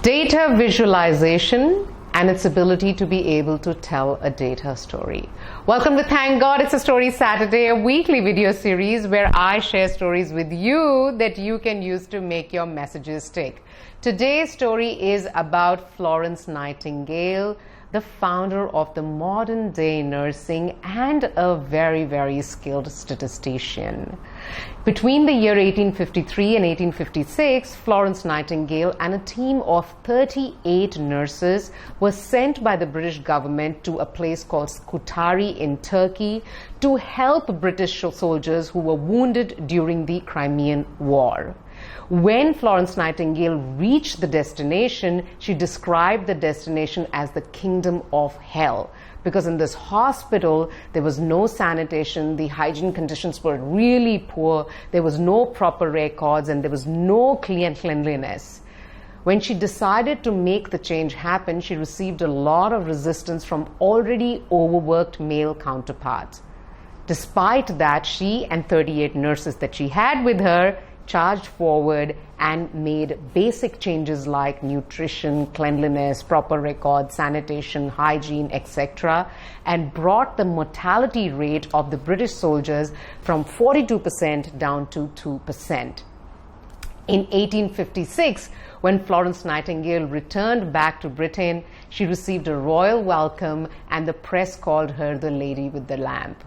Data visualization and its ability to be able to tell a data story. Welcome to Thank God It's a Story Saturday, a weekly video series where I share stories with you that you can use to make your messages stick. Today's story is about Florence Nightingale, the founder of the modern day nursing and a very, very skilled statistician. Between the year 1853 and 1856, Florence Nightingale and a team of 38 nurses were sent by the British government to a place called Scutari in Turkey to help British soldiers who were wounded during the Crimean War. When Florence Nightingale reached the destination, she described the destination as the kingdom of hell, because in this hospital there was no sanitation, the hygiene conditions were really poor, there was no proper records, and there was no cleanliness. When she decided to make the change happen, she received a lot of resistance from already overworked male counterparts. Despite that, she and 38 nurses that she had with her charged forward and made basic changes like nutrition, cleanliness, proper records, sanitation, hygiene, etc., and brought the mortality rate of the British soldiers from 42% down to 2%. In 1856, when Florence Nightingale returned back to Britain, she received a royal welcome and the press called her the Lady with the Lamp.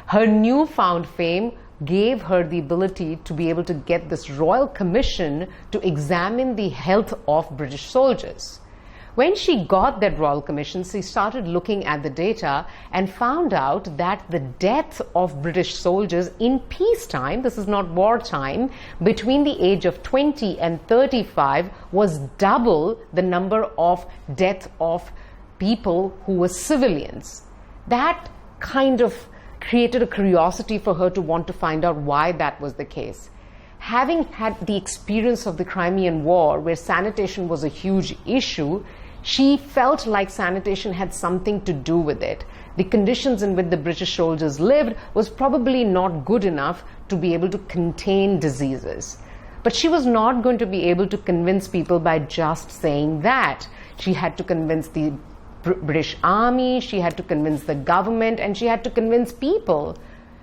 Her newfound fame gave her the ability to be able to get this royal commission to examine the health of British soldiers. When she got that royal commission, she started looking at the data and found out that the death of British soldiers in peacetime, this is not wartime, between the age of 20 and 35 was double the number of death of people who were civilians. That kind of created a curiosity for her to want to find out why that was the case. Having had the experience of the Crimean War, where sanitation was a huge issue, she felt like sanitation had something to do with it. The conditions in which the British soldiers lived was probably not good enough to be able to contain diseases. But she was not going to be able to convince people by just saying that. She had to convince the British Army, she had to convince the government, and she had to convince people.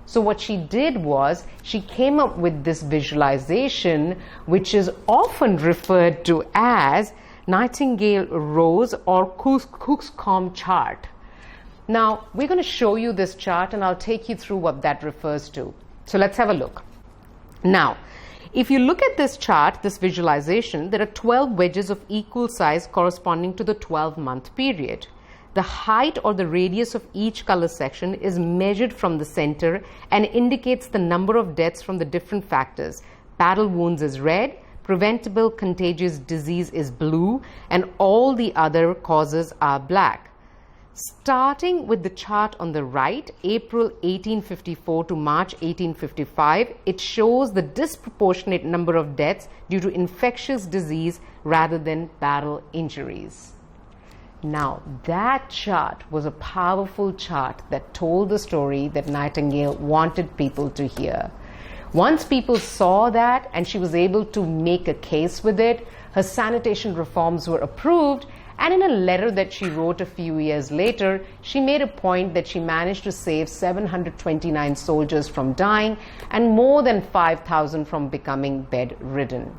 So what she did was she came up with this visualization, which is often referred to as Nightingale Rose or Cook's-Combe chart. Now, we're going to show you this chart and I'll take you through what that refers to. So let's have a look. Now, if you look at this chart, this visualization, there are 12 wedges of equal size corresponding to the 12-month period. The height or the radius of each color section is measured from the center and indicates the number of deaths from the different factors. Battle wounds is red, preventable contagious disease is blue, and all the other causes are black. Starting with the chart on the right, April 1854 to March 1855, it shows the disproportionate number of deaths due to infectious disease rather than battle injuries. Now, that chart was a powerful chart that told the story that Nightingale wanted people to hear. Once people saw that and she was able to make a case with it, her sanitation reforms were approved. And in a letter that she wrote a few years later, she made a point that she managed to save 729 soldiers from dying and more than 5,000 from becoming bedridden.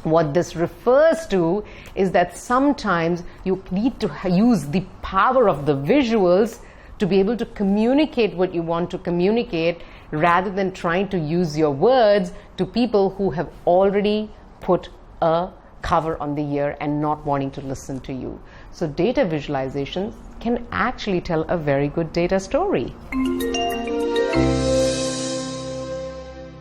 What this refers to is that sometimes you need to use the power of the visuals to be able to communicate what you want to communicate rather than trying to use your words to people who have already put a cover on the ear and not wanting to listen to you. So data visualization can actually tell a very good data story.